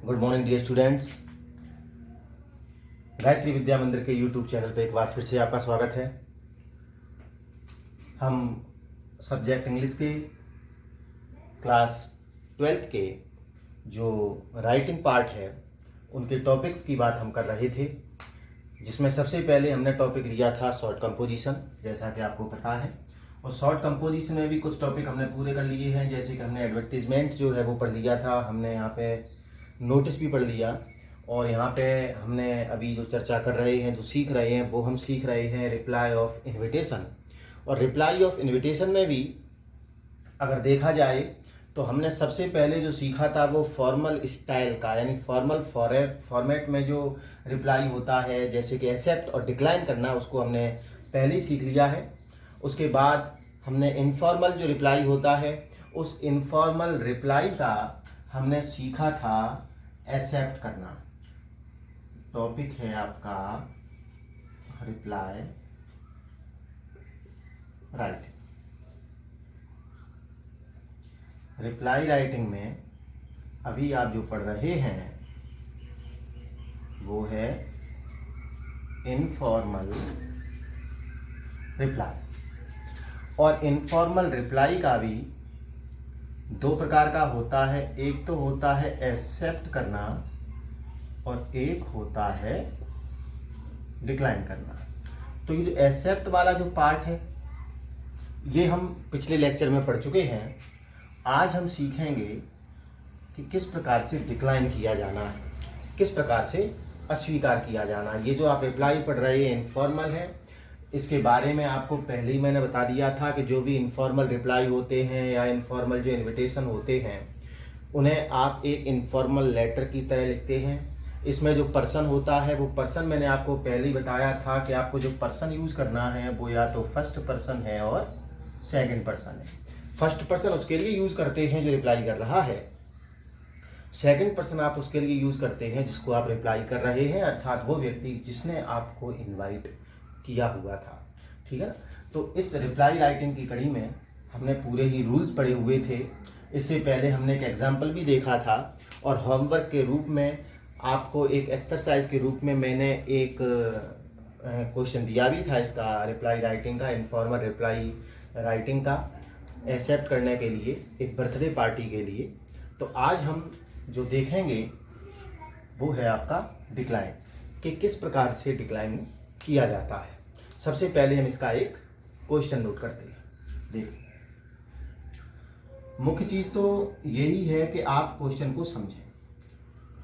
Good morning dear students. Gayatri Vidya Mandir के YouTube channel पे एक बार फिर से आपका स्वागत है। हम सब्जेक्ट इंग्लिश के क्लास 12th के जो राइटिंग पार्ट है उनके टॉपिक्स की बात हम कर रहे थे, जिसमें सबसे पहले हमने टॉपिक लिया था शॉर्ट कंपोजिशन, जैसा कि आपको पता है। और शॉर्ट कंपोजिशन में भी कुछ टॉपिक हमने पूरे कर लिए हैं, जैसे कि हमने एडवर्टीजमेंट जो है वो पढ़ लिया था, हमने यहाँ पे नोटिस भी पढ़ लिया। और यहाँ पे हमने अभी जो चर्चा कर रहे हैं, जो सीख रहे हैं, वो हम सीख रहे हैं रिप्लाई ऑफ इन्विटेशन। और रिप्लाई ऑफ इन्विटेशन में भी अगर देखा जाए तो हमने सबसे पहले जो सीखा था वो फॉर्मल स्टाइल का, यानी फॉर्मल फॉर्मेट में जो रिप्लाई होता है, जैसे कि एक्सेप्ट और डिक्लाइन करना, उसको हमने पहले ही सीख लिया है। उसके बाद हमने इनफॉर्मल जो रिप्लाई होता है, उस इनफॉर्मल रिप्लाई का हमने सीखा था एक्सेप्ट करना। टॉपिक है आपका रिप्लाई राइटिंग। रिप्लाई राइटिंग में अभी आप जो पढ़ रहे हैं वो है इनफॉर्मल रिप्लाई। और इनफॉर्मल रिप्लाई का भी दो प्रकार का होता है, एक तो होता है एक्सेप्ट करना और एक होता है डिक्लाइन करना। तो ये जो एक्सेप्ट वाला जो पार्ट है ये हम पिछले लेक्चर में पढ़ चुके हैं। आज हम सीखेंगे कि किस प्रकार से डिक्लाइन किया जाना है, किस प्रकार से अस्वीकार किया जाना है। ये जो आप रिप्लाई पढ़ रहे हैं इनफॉर्मल है, इसके बारे में आपको पहले ही मैंने बता दिया था कि जो भी इनफॉर्मल रिप्लाई होते हैं या इनफॉर्मल जो इनविटेशन होते हैं उन्हें आप एक इनफॉर्मल लेटर की तरह लिखते हैं। इसमें जो पर्सन होता है वो पर्सन मैंने आपको पहले ही बताया था कि आपको जो पर्सन यूज करना है वो या तो फर्स्ट पर्सन है और सेकंड पर्सन है। फर्स्ट पर्सन उसके लिए यूज करते हैं जो रिप्लाई कर रहा है, सेकंड पर्सन आप उसके लिए यूज करते हैं जिसको आप रिप्लाई कर रहे हैं, अर्थात वो व्यक्ति जिसने आपको इनवाइट किया हुआ था। ठीक है ना। तो इस रिप्लाई राइटिंग की कड़ी में हमने पूरे ही रूल्स पढ़े हुए थे। इससे पहले हमने एक एग्जाम्पल भी देखा था और होमवर्क के रूप में आपको एक एक्सरसाइज के रूप में मैंने एक क्वेश्चन दिया भी था इसका, रिप्लाई राइटिंग का, इनफॉर्मल रिप्लाई राइटिंग का एक्सेप्ट करने के लिए एक बर्थडे पार्टी के लिए। तो आज हम जो देखेंगे वो है आपका डिक्लाइन, कि किस प्रकार से डिक्लाइन किया जाता है। सबसे पहले हम इसका एक क्वेश्चन नोट करते हैं। देखिए, मुख्य चीज तो यही है कि आप क्वेश्चन को समझें।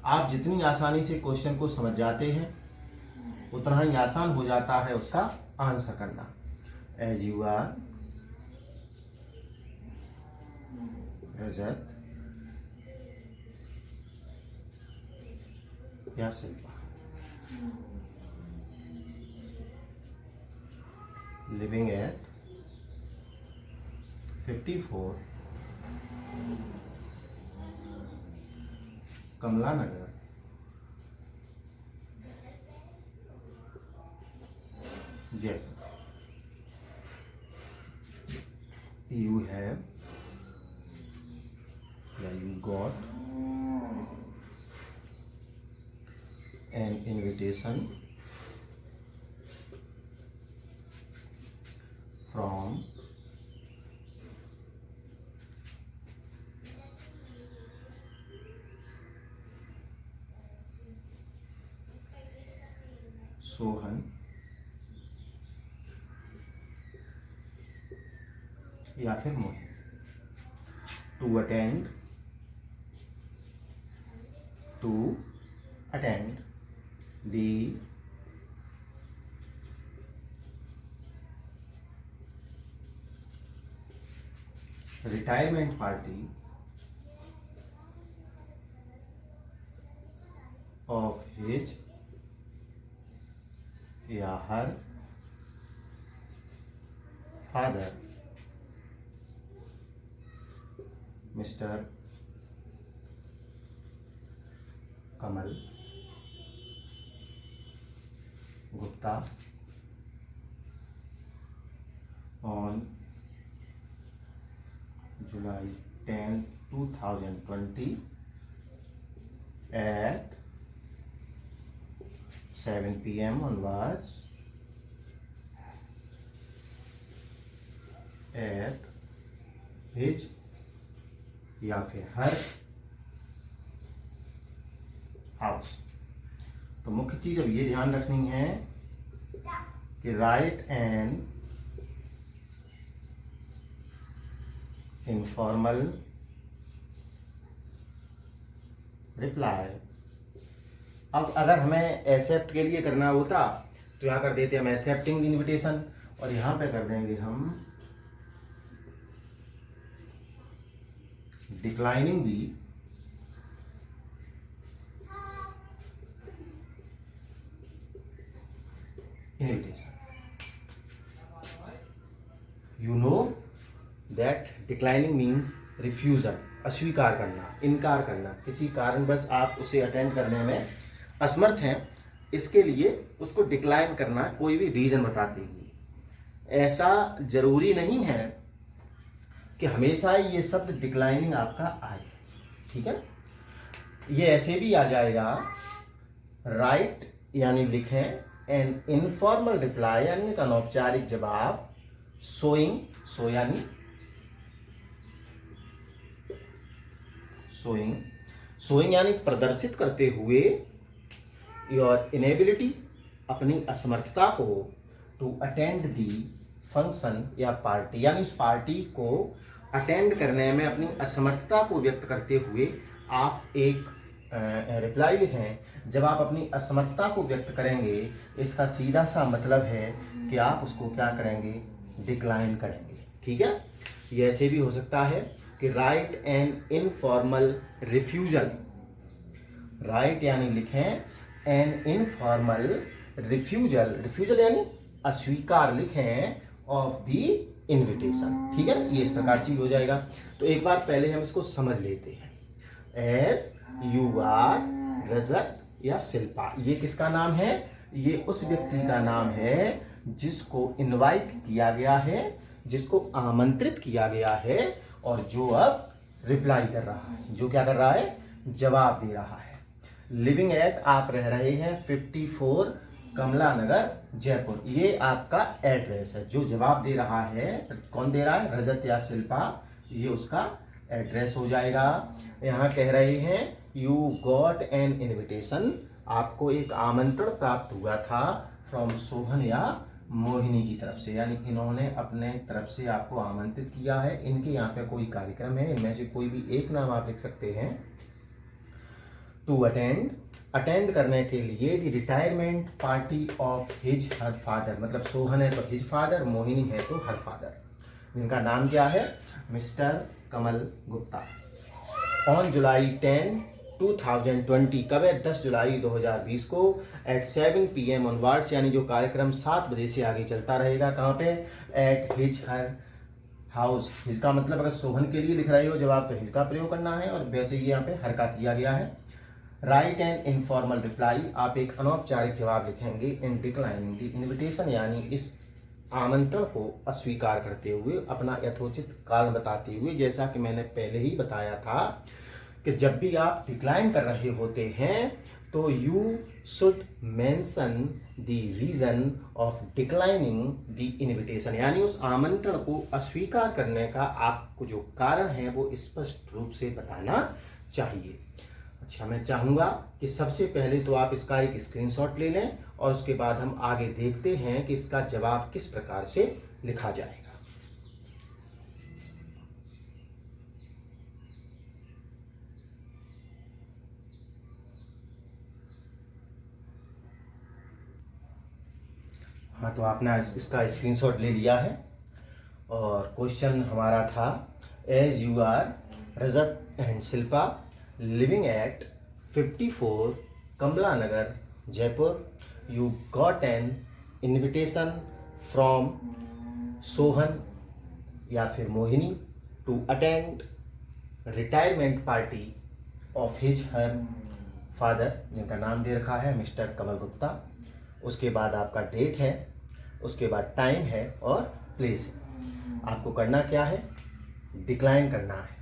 आप जितनी आसानी से क्वेश्चन को समझ जाते हैं उतना ही आसान हो जाता है उसका आंसर करना। एज यू आर रजत या Shilpa living at 54 Kamla Nagar, Jaipur. You have या you got an invitation from Sohan या फिर Mohit to attend the retirement party of his या her father mister Kamal Gupta on July 10, 2020 at 7 PM onwards at his या फिर हर हाउस। तो मुख्य चीज अब ये ध्यान रखनी है कि राइट एन इनफॉर्मल रिप्लाई। अब अगर हमें एक्सेप्ट के लिए करना होता तो यहां कर देते हम एक्सेप्टिंग द इनविटेशन, और यहां पे कर देंगे हम declining the invitation. You know that declining means refusal, अस्वीकार करना, इनकार करना, किसी कारणवश आप उसे अटेंड करने में असमर्थ हैं, इसके लिए उसको डिक्लाइन करना कोई भी रीजन बताते हुए। ऐसा जरूरी नहीं है कि हमेशा ये शब्द डिक्लाइनिंग आपका आए, ठीक है। ये ऐसे भी आ जाएगा, राइट यानी लिखें, एन इनफॉर्मल रिप्लाई यानी एक अनौपचारिक जवाब, शोइंग, शो यानी शोइंग यानी प्रदर्शित करते हुए, योर इनेबिलिटी अपनी असमर्थता को, टू अटेंड दी फंक्शन या पार्टी यानी उस पार्टी को अटेंड करने में अपनी असमर्थता को व्यक्त करते हुए आप एक रिप्लाई लिखें। जब आप अपनी असमर्थता को व्यक्त करेंगे, इसका सीधा सा मतलब है कि आप उसको क्या करेंगे, डिक्लाइन करेंगे, ठीक है। ये ऐसे भी हो सकता है कि right an informal refusal, right यानी लिखें, एन इनफॉर्मल रिफ्यूजल, रिफ्यूजल यानी अस्वीकार लिखें, ऑफ द इनविटेशन, ठीक है। ये इस प्रकार से हो जाएगा। तो एक बार पहले हम इसको समझ लेते हैं। एज यू आर, रजत या शिल्पा, ये किसका नाम है, ये उस व्यक्ति का नाम है जिसको इनवाइट किया गया है, जिसको आमंत्रित किया गया है, और जो अब रिप्लाई कर रहा है, जो क्या कर रहा है, जवाब दे रहा है। लिविंग एट, आप रह रहे हैं 54 कमला नगर जयपुर, ये आपका एड्रेस है। जो जवाब दे रहा है, कौन दे रहा है, रजत या शिल्पा, ये उसका एड्रेस हो जाएगा। यहाँ कह रहे हैं यू गॉट एन इनविटेशन, आपको एक आमंत्रण प्राप्त हुआ था, फ्रॉम सोहन या मोहिनी की तरफ से, यानी इन्होंने अपने तरफ से आपको आमंत्रित किया है। इनके यहाँ पे कोई कार्यक्रम है, इनमें से कोई भी एक नाम आप लिख सकते हैं। टू अटेंड, अटेंड करने के लिए, the retirement party of his her father, मतलब सोहन है तो हिज फादर, मोहिनी है तो हर फादर, जिनका नाम क्या है, mister Kamal Gupta. On July 10, 2020, कब है, 10 जुलाई 2020 को, एट 7 PM ऑनवर्ड्स, यानी जो कार्यक्रम 7 बजे से आगे चलता रहेगा, कहाँ पे, at his her house. His का मतलब अगर सोहन के लिए लिख रहे हो जवाब तो हिज का प्रयोग करना है, और वैसे ही यहाँ पे हर का किया गया है। राइट एंड इनफॉर्मल रिप्लाई, आप एक अनौपचारिक जवाब लिखेंगे, इन डिक्लाइनिंग द इनविटेशन, यानी इस आमंत्रण को अस्वीकार करते हुए, अपना यथोचित कारण बताते हुए। जैसा कि मैंने पहले ही बताया था कि जब भी आप डिक्लाइन कर रहे होते हैं तो you should mention the reason of declining the invitation, यानी उस आमंत्रण को अस्वीकार करने का आपको जो कारण है वो स्पष्ट रूप से बताना चाहिए। अच्छा, मैं चाहूंगा कि सबसे पहले तो आप इसका एक स्क्रीनशॉट ले लें, और उसके बाद हम आगे देखते हैं कि इसका जवाब किस प्रकार से लिखा जाएगा। हाँ, तो आपने इसका स्क्रीनशॉट ले लिया है, और क्वेश्चन हमारा था, as you are Rajat and Shilpa living at 54 Kamla Nagar Jaipur, you got an invitation from Sohan या फिर Mohini to attend retirement party of his her father, जिनका नाम दे रखा है मिस्टर कमल गुप्ता। उसके बाद आपका डेट है, उसके बाद टाइम है और प्लेस है। आपको करना क्या है, डिक्लाइन करना है।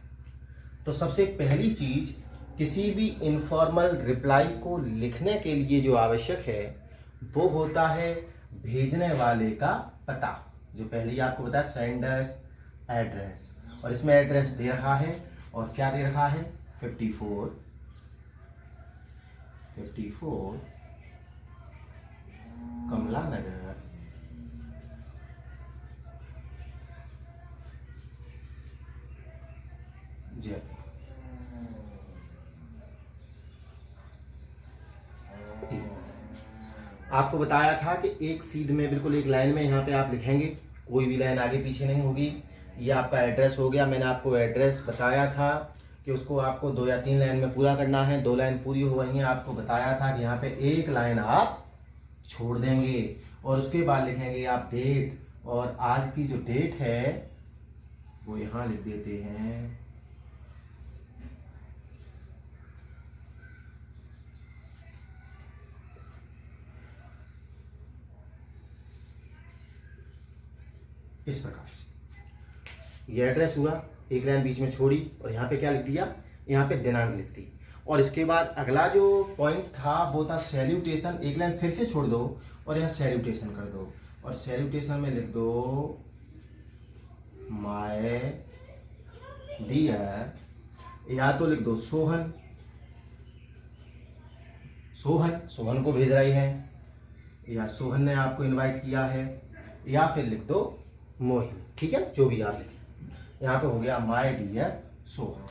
तो सबसे पहली चीज किसी भी इनफॉर्मल रिप्लाई को लिखने के लिए जो आवश्यक है वो होता है भेजने वाले का पता, जो पहले ही आपको बताया सेंडर्स एड्रेस, और इसमें एड्रेस दे रखा है और क्या दे रखा है 54 कमला नगर जयपुर। आपको बताया था कि एक सीध में बिल्कुल एक लाइन में यहाँ पे आप लिखेंगे, कोई भी लाइन आगे पीछे नहीं होगी। ये आपका एड्रेस हो गया। मैंने आपको एड्रेस बताया था कि उसको आपको 2 या 3 लाइन में पूरा करना है। 2 लाइन पूरी हो गई हैं। आपको बताया था कि यहाँ पे एक लाइन आप छोड़ देंगे और उसके बाद लिखेंगे आप डेट, और आज की जो डेट है वो यहाँ लिख देते हैं। इस प्रकार से ये एड्रेस हुआ, एक लाइन बीच में छोड़ी और यहाँ पे क्या लिख दिया, यहाँ पे दिनांक लिख दी। और इसके बाद अगला जो पॉइंट था वो था सैल्यूटेशन। एक लाइन फिर से छोड़ दो और यहाँ सैल्यूटेशन कर दो, और सैल्यूटेशन में लिख दो माय डियर, या तो लिख दो सोहन, सोहन को भेज रही है, या सोहन ने आपको इनवाइट किया है, या फिर लिख दो मोहित। ठीक है, जो भी आप लिखें। यहाँ पे हो गया माय डियर सोहन।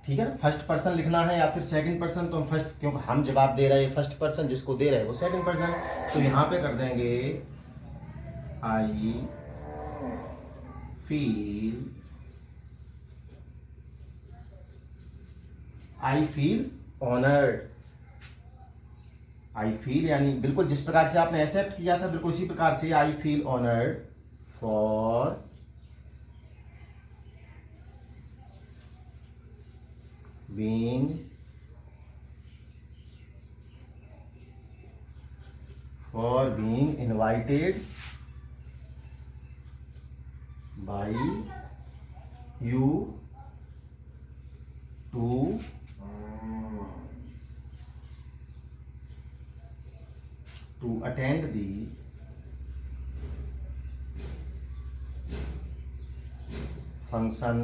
ठीक है ना, फर्स्ट पर्सन लिखना है या फिर सेकंड पर्सन, तो हम फर्स्ट, क्योंकि हम जवाब दे रहे हैं फर्स्ट पर्सन, जिसको दे रहे हैं वो सेकंड पर्सन, तो यहाँ पे कर देंगे I feel honoured. I feel यानी बिल्कुल जिस प्रकार से आपने एक्सेप्ट किया था बिल्कुल उसी प्रकार से I feel honoured for being invited by you to attend the function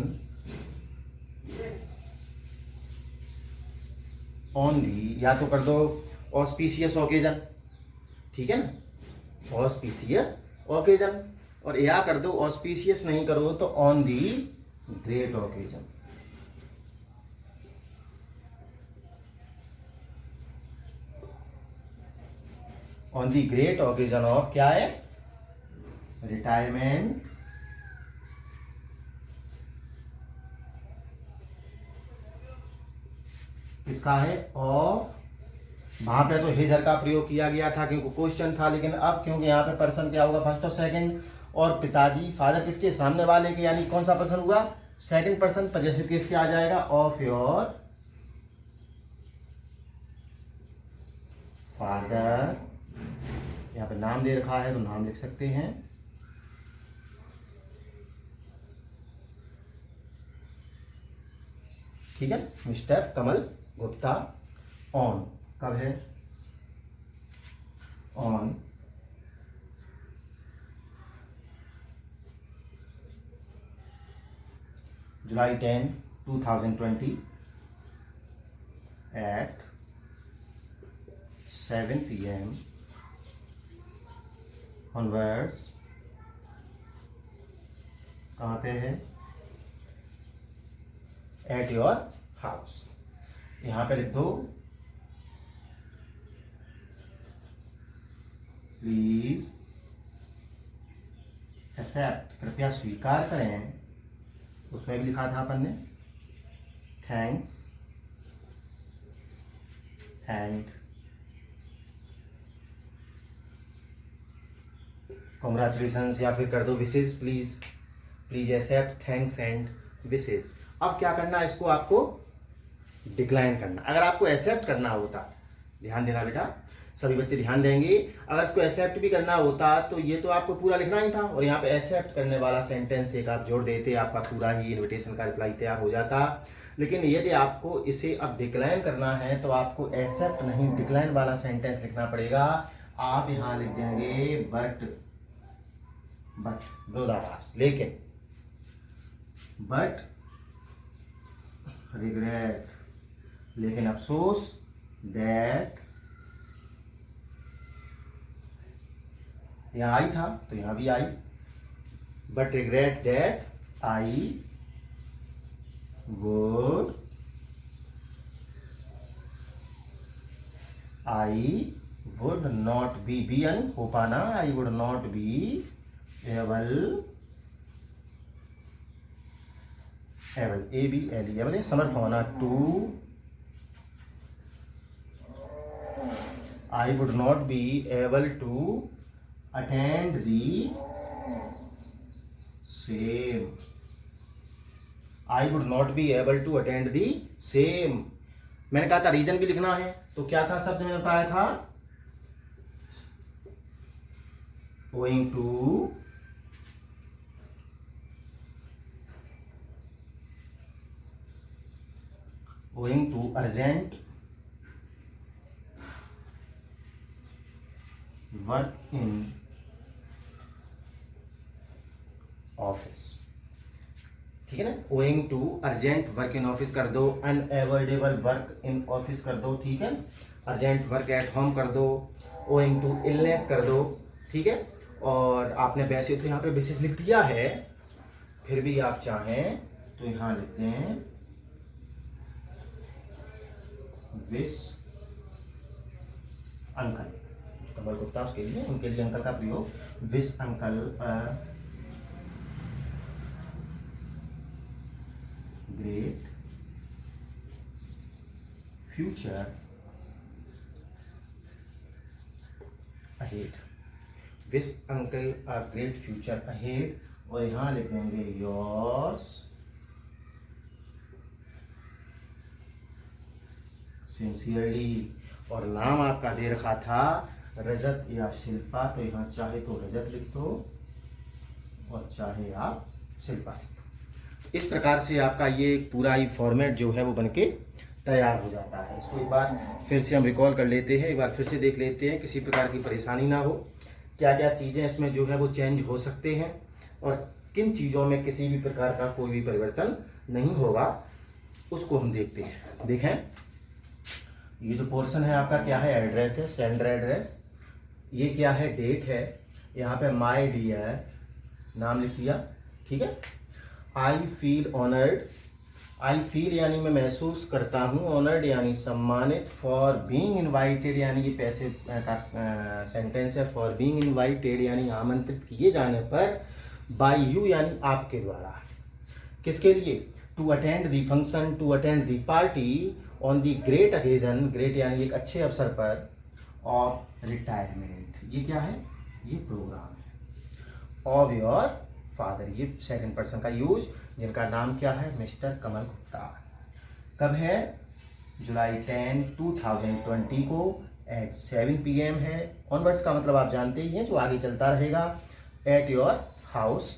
on the, या तो कर दो ऑस्पिशियस ओकेजन। ठीक है ना, ऑस्पिशियस ओकेजन, और या कर दो ऑस्पिशियस नहीं करो तो on the great occasion. On the great occasion of क्या है, रिटायरमेंट किसका है, ऑफ। वहां पे तो हिजर का प्रयोग किया गया था क्योंकि क्वेश्चन था, लेकिन अब क्योंकि यहाँ पे पर्सन क्या होगा, फर्स्ट और सेकंड, और पिताजी फादर किसके, सामने वाले के, यानी कौन सा पर्सन हुआ, सेकंड पर्सन, पजेसिव केस क्या आ जाएगा, ऑफ योर फादर। यहाँ पे नाम दे रखा है तो नाम लिख सकते हैं। ठीक है, मिस्टर कमल गुप्ता ऑन, कब है, on July 10, 2020 at 7 PM onwards। कहाँ पे है, एट योर हाउस। यहां पे लिख दो प्लीज एक्सेप्ट, कृपया स्वीकार करें। उसमें भी लिखा था अपन ने थैंक्स एंड कॉन्ग्रेचुलेशंस, या फिर कर दो विशेष, प्लीज एक्सेप्ट थैंक्स एंड विशेष। अब क्या करना है, इसको आपको डिक्लाइन करना। अगर आपको एक्सेप्ट करना होता, ध्यान देना बेटा, सभी बच्चे ध्यान देंगे, अगर इसको एक्सेप्ट भी करना होता तो ये तो आपको पूरा लिखना ही था, और यहाँ पे एक्सेप्ट करने वाला सेंटेंस एक आप जोड़ देते, आपका पूरा ही इनविटेशन का रिप्लाई तैयार हो जाता। लेकिन यदि आपको इसे अब डिक्लाइन करना है तो आपको एक्सेप्ट नहीं डिक्लाइन वाला सेंटेंस लिखना पड़ेगा। आप यहां लिख देंगे बट विरोधाभास, लेकिन बट रिग्रेट, लेकिन अफसोस दैट, यहां आई था तो यहां भी आई, but regret that I would not be अन हो पाना, I would not be able able समर्थ होना, to, I would not be able to attend the same, I would not be able to attend the same. मैंने कहा था reason भी लिखना है, तो क्या था शब्द मैंने बताया था, owing to urgent work in office, ठीक है ना, owing to urgent work in office कर दो, unavoidable work in ऑफिस कर दो, ठीक है, urgent work at home कर दो, owing to illness कर दो, ठीक है। और आपने वैसे तो यहाँ पे विशेष लिख दिया है, फिर भी आप चाहें तो यहां लिखते हैं विश अंकल, कमल गुप्ता उसके लिए, उनके लिए अंकल का प्रयोग, wish uncle great future ahead, wish uncle a great future ahead, और यहां लिख देंगे योर्स सिंसियरली, और नाम आपका दे रखा था रजत या शिल्पा, तो यहां चाहे तो रजत लिख दो और चाहे आप शिल्पा लिख दो। इस प्रकार से आपका ये पूरा ही फॉर्मेट जो है वो बनके तैयार हो जाता है। इसको एक बार फिर से हम रिकॉल कर लेते हैं, एक बार फिर से देख लेते हैं, किसी प्रकार की परेशानी ना हो, क्या क्या चीज़ें इसमें जो है वो चेंज हो सकते हैं और किन चीज़ों में किसी भी प्रकार का कोई भी परिवर्तन नहीं होगा, उसको हम देखते हैं। देखें, ये जो पोर्शन है आपका क्या है, एड्रेस है, सेंडर एड्रेस, ये क्या है, डेट है, यहाँ पे माय डियर नाम लिख दिया, ठीक है। I feel honoured, I feel यानी मैं महसूस करता हूँ, ऑनर्ड यानी सम्मानित, फॉर बीइंग इनवाइटेड यानी ये पैसे का सेंटेंस है, फॉर बीइंग इनवाइटेड यानी आमंत्रित किए जाने पर, बाय यू यानी आपके द्वारा, किसके लिए, to attend the function, to attend the party on the great occasion, great यानी एक अच्छे अवसर पर, ऑफ रिटायरमेंट, ये क्या है, ये प्रोग्राम है, ऑफ योर फादर, ये सेकंड पर्सन का यूज, जिनका नाम क्या है, मिस्टर कमल गुप्ता। कब है, जुलाई 10, 2020 को एट 7 PM है। ऑनवर्ड्स का मतलब आप जानते ही हैं, जो आगे चलता रहेगा, at your house,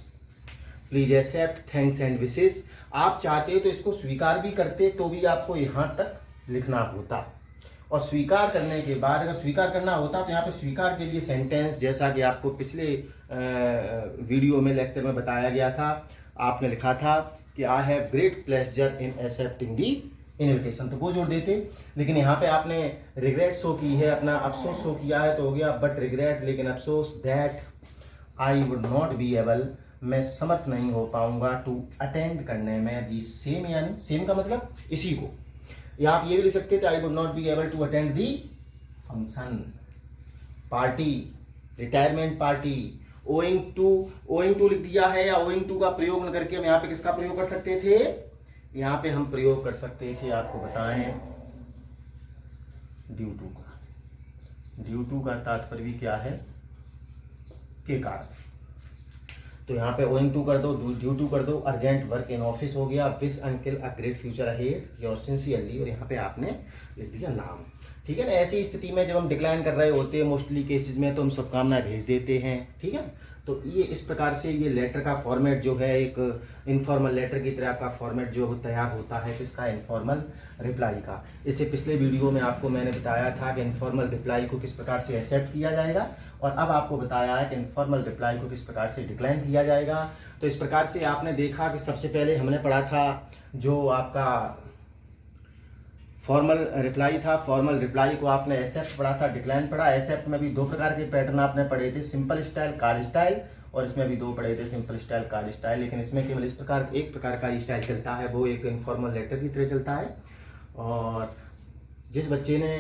please accept thanks and wishes, आप चाहते हो तो इसको स्वीकार भी करते तो भी आपको यहां तक लिखना होता, और स्वीकार करने के बाद अगर स्वीकार करना होता तो यहाँ पे स्वीकार के लिए सेंटेंस, जैसा कि आपको पिछले वीडियो में लेक्चर में बताया गया था, आपने लिखा था कि I have great pleasure in accepting the invitation, तो वो जोड़ देते, लेकिन यहाँ पे आपने रिग्रेट शो की है, अपना अफसोस शो किया है, तो हो गया बट रिग्रेट, लेकिन अफसोस, that I would not be able, मैं समर्थ नहीं हो पाऊंगा, टू अटेंड करने में, दी सेम यानी सेम का मतलब इसी को, या आप ये भी लिख सकते थे, I would not be able to attend the function, party, retirement party, owing to लिख दिया है, या ओइंग टू का प्रयोग न करके हम यहाँ पे किसका प्रयोग कर सकते थे, यहाँ पे हम प्रयोग कर सकते थे, आपको बताएं, ड्यू टू का, ड्यू टू का तात्पर्य भी क्या है, के कारण, तो यहाँ पे ओइंग टू कर दो, ड्यू टू कर दो, अर्जेंट वर्क इन ऑफिस हो गया, wish uncle a great future ahead, your sincerely, और यहाँ पे आपने लिख दिया नाम, ठीक है ना। ऐसी स्थिति में जब हम डिक्लाइन कर रहे होते हैं मोस्टली केसेस में, तो हम शुभकामनाएं भेज देते हैं, ठीक है। तो ये इस प्रकार से ये लेटर का फॉर्मेट जो है एक इनफॉर्मल लेटर की तरह का फॉर्मेट जो तैयार होता है किसका, इनफॉर्मल रिप्लाई का। इससे पिछले वीडियो में आपको मैंने बताया था कि इनफॉर्मल रिप्लाई को किस प्रकार से एक्सेप्ट किया जाएगा, और अब आपको बताया है कि इनफॉर्मल रिप्लाई को किस प्रकार से डिक्लाइन किया जाएगा। तो इस प्रकार से आपने देखा कि सबसे पहले हमने पढ़ा था जो आपका फॉर्मल रिप्लाई था, फॉर्मल रिप्लाई को आपने एक्सेप्ट पढ़ा था, डिक्लाइन पढ़ा। एक्सेप्ट में भी दो प्रकार के पैटर्न आपने पढ़े थे, सिंपल स्टाइल, कार्ड स्टाइल, और इसमें भी दो पढ़े थे, सिंपल स्टाइल, कार्ड स्टाइल। लेकिन इसमें केवल इस प्रकार एक प्रकार का स्टाइल चलता है, वो एक इनफॉर्मल लेटर की तरह चलता है। और जिस बच्चे ने